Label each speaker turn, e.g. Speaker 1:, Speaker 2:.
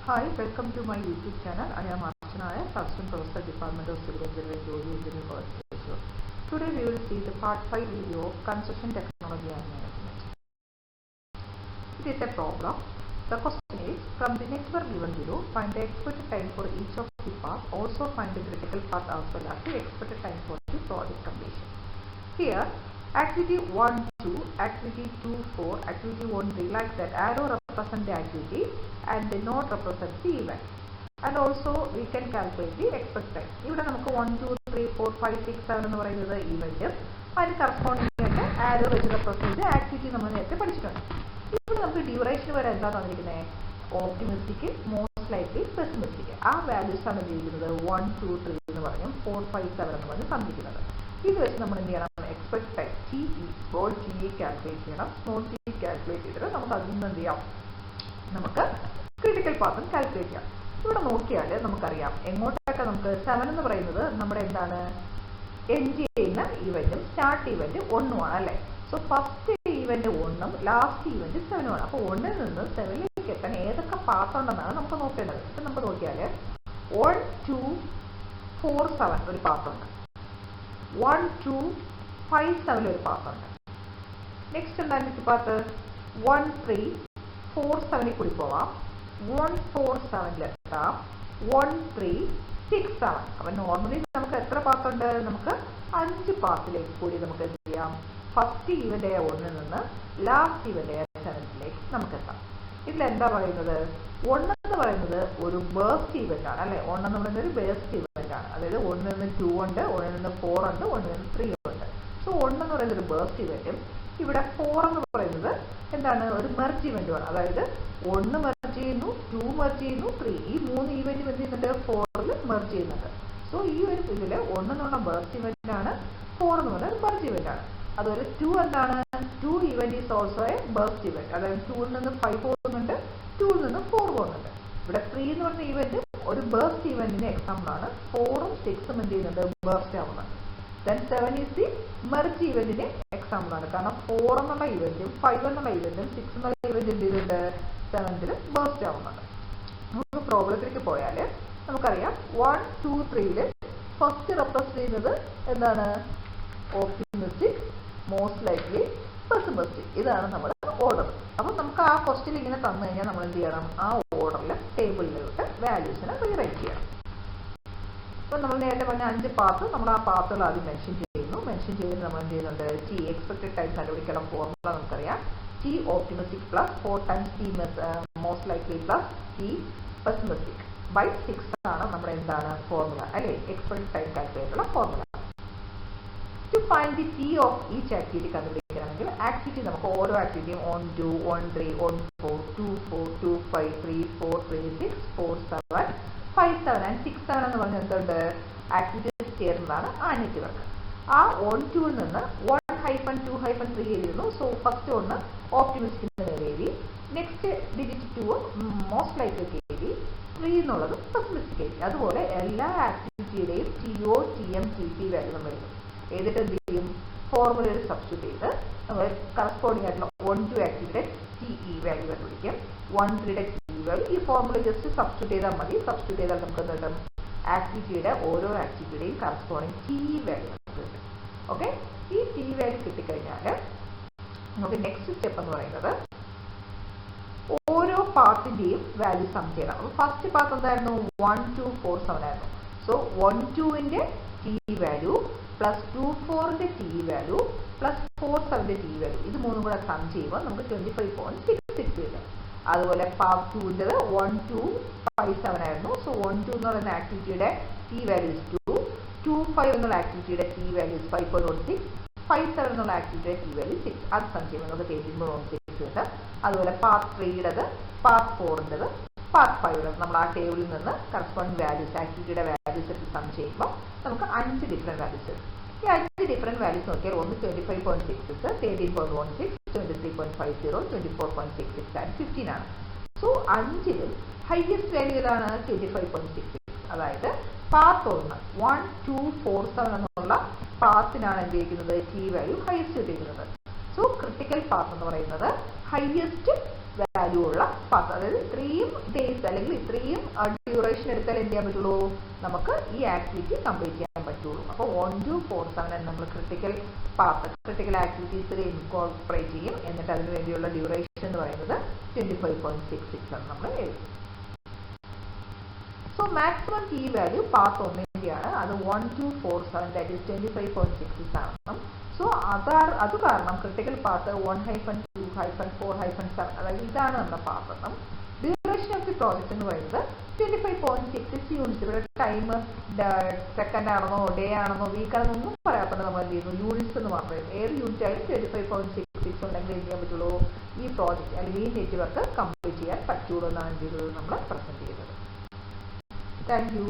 Speaker 1: Hi, welcome to my YouTube channel. I am Archana, Assistant Professor, Department of Civil Engineering, Jolly Engineering College. Today we will see the part 5 video of Construction Technology and Management. It is a problem. The question is, from the network given below, find the expected time for each of the parts. Also find the critical path as well as the expected time for the project completion. Here, activity 1, 2, activity 2, 4, activity 1, 3, like that. Arrow represent the activity and the note represents the event. And also we can calculate the expected time. Here we have 1, 2, 3, 4, 5, 6, 7 and the event. And corresponding arrow which represents the activity. Here we duration optimistic, most likely pessimistic. Our values are 1, 2, 3, 4, 5, 7 something. This is the expect time. TE, small TE calculate, small TE calculate. We critical path calculate. Here we have 7 end event, start event 1. So first event 1, last event 7. So 1 and 7 path on 1, 2, 4, 7 path. 1, 2, 5, 7 path. Next path 1, 3, 4, 7 1, 4, 7 left. 1, 3, 6, 7. Normally we have 5 paths. First event 1 last event 7. This is 1 burst event. 1 burst event. That is 1 2 1 4 1 3. So 1 is a burst event. Here 4 is a merge event. That is 1 merge, 2 merge, 3. This 3 event 4 merge. So this is 1 is burst event, 4 is a merge event. That is 2 event is also a burst event. That is 2 is 5 2 is 4. But 3 is an event, or burst event in example, 4 and 6 is burst event. Then 7 is the merge event in example. 4 is event, 5 is event, 6 is event, 7 is burst event. We problem 1, 2, 3 first represent optimistic, most likely pessimistic. This is our order. So, we will question order table values rewrite. So, we will mention path. T expected time formula. T optimistic plus 4 times T most likely plus T pessimistic by 6 formula. Expected time calculator formula. To find the T of each activity, activity order activity 1, 2, 1, 3, 1, 4, 2, 4, 2, 5, 3, 4, 3, 6, 4, 7, 5, 7 and 6, 7 activities ചേർന്നതാണ് ആ network. ആ 1, 2 ൽ നിന്ന് 1 hyphen 2 hyphen 3 എഴുതുന്നു. So first ഒന്ന് optimistic എഴുതി, next digit 2 most likely എഴുതി, 3 എന്നുള്ളത് പെസിമിസ്റ്റിക് എഴുതി. അതുപോലെ എല്ലാ ആക്ടിവിറ്റിയുടെയും TO, TM, TP വാല്യൂ നമ്മൾ എഴുതും. എഴുതിട്ട് എന്ത് ചെയ്യും? ഫോർമുലയിൽ സബ്സ്റ്റിറ്റ്യൂട്ട് ചെയ്ത് നമ്മൾ കറസ്പോണ്ടിങ് ആയിട്ടുള്ള 1, 2 ആക്ടിവിറ്റിയുടെ TE വാല്യൂ കണ്ടുപിടിക്കും. 1, 3യുടെ TE വാല്യൂ ഈ ഫോർമുല ജസ്റ്റ് സബ്സ്റ്റിറ്റ്യൂട്ട് ചെയ്താൽ മതി. സബ്സ്റ്റിറ്റ്യൂട്ട് ചെയ്താൽ നമുക്ക് എന്ത് കിട്ടും? ആക്ടിവിറ്റിയുടെ ഓരോ ആക്ടിവിറ്റിയുടെയും കറസ്പോണ്ടിങ് TE വാല്യൂ കിട്ടും. ഓക്കെ, ഈ TE വാല്യൂ കിട്ടിക്കഴിഞ്ഞാൽ നമുക്ക് നെക്സ്റ്റ് സ്റ്റെപ്പ് എന്ന് പറയുന്നത് ഓരോ പാർട്ടിന്റെയും വാല്യൂ സം ചെയ്യണം. അപ്പോൾ ഫസ്റ്റ് പാർട്ട് എന്തായിരുന്നു? 1, 2, 4, 7 ആയിരുന്നു. So 1, 2ന്റെ TE value plus 2, 4ന്റെ TE value plus 4, 7ന്റെ TE value, ഇത് മൂന്നും കൂടെ സം ചെയ്യുമ്പോൾ നമുക്ക് 25.66 കിട്ടും. അതുപോലെ പാർട്ട് 2ന്റെ 1, 2, 5, 7 ആയിരുന്നു. സോ 1, 2 എന്ന് പറയുന്ന ആക്ടിവിറ്റിയുടെ TE വാല്യൂ 2, 2, 5 എന്നുള്ള ആക്ടിവിറ്റിയുടെ TE വാല്യൂ 5.16, 5, 7 എന്നുള്ള ആക്ടിവിറ്റിയുടെ TE വാല്യൂ 6. അത് സം ചെയ്യുമ്പോൾ നമുക്ക് 13.16 കിട്ടും. അതുപോലെ പാർട്ട് 3യുടേത്, പാർട്ട് 4ൻ്റെത്, പാർട്ട് 5 നമ്മൾ ആ ടേബിളിൽ നിന്ന് കറസ്പോണ്ടിങ് വാല്യൂസ് ആക്ടിവിറ്റിയുടെ വാല്യൂസ് എടുത്ത് സം ചെയ്യുമ്പോൾ നമുക്ക് 5 ഡിഫറെൻറ്റ് വാല്യൂസ് കിട്ടും. ഈ 5 ഡിഫറെൻറ്റ് വാല്യൂസ് നോക്കിയാൽ ഒന്ന് 25.66, 13.16, 23.50, 24.66 ആൻഡ് 15 ആണ്. സോ 5ൽ ഹയസ്റ്റ് വാല്യൂ ഏതാണ്? 25.66. അതായത് പാത്ത് 1, 1, 2, 4, 7 എന്നുള്ള പാത്തിനാണ് എന്ത് ചെയ്യുന്നത്? TE വാല്യൂ ഹയസ്റ്റ് കിട്ടിയിരിക്കുന്നത്. സോ ക്രിട്ടിക്കൽ പാത്ത് എന്ന് പറയുന്നത് ഹയസ്റ്റ് വാല്യൂ വാല്യൂ ഉള്ള പാത്ത്, അതായത് ഇത്രയും ഡേയ്സ് അല്ലെങ്കിൽ ഇത്രയും ഡ്യൂറേഷൻ എടുത്താൽ എന്ത് ചെയ്യാൻ പറ്റുള്ളൂ, നമുക്ക് ഈ ആക്ടിവിറ്റി കംപ്ലീറ്റ് ചെയ്യാൻ പറ്റുള്ളൂ. അപ്പോൾ 1 to 4 7 നമ്മൾ ക്രിട്ടിക്കൽ പാത്ത്, ക്രിട്ടിക്കൽ ആക്ടിവിറ്റീസിൽ ഇൻകോർപ്പറേറ്റ് ചെയ്യും. എന്നിട്ട് അതിന് വേണ്ടിയുള്ള ഡ്യൂറേഷൻ എന്ന് പറയുന്നത് 25.66 ആണ് നമ്മൾ എഴുതും. So maximum key value path 1-ന്റെയാണ്, അത് 1 to 4 7 ദാറ്റ് ഈസ് 25.66 ആണ്. സോ അത് കാരണം ക്രിട്ടിക്കൽ പാത്ത് 1-2-4-7 അതായത് ഇതാണ് നമ്മുടെ path. Duration of the project എന്ന് പറയുന്നത് 25.66 യൂണിറ്റ്സ്. ഇവിടെ ടൈം സെക്കൻഡ് ആണെന്നോ ഡേ ആണെന്നോ വീക്ക് ആണെന്നോ ഒന്നും പറയാത്തത് നമ്മൾ എന്ത് ചെയ്യുന്നു, യൂണിറ്റ്സ് എന്ന് മാത്രമേ. ഏത് യൂണിറ്റ് ആയാലും 25.66 ഉണ്ടെങ്കിൽ എന്ത് ചെയ്യാൻ പറ്റുള്ളൂ, ഈ പ്രോജക്റ്റ് അല്ലെങ്കിൽ ഈ നെറ്റ്വർക്ക് കംപ്ലീറ്റ് ചെയ്യാൻ പറ്റുള്ളൂ എന്നാണ് എന്ത് ചെയ്തത് നമ്മൾ പ്രസന്റ് ചെയ്തത്. Thank you.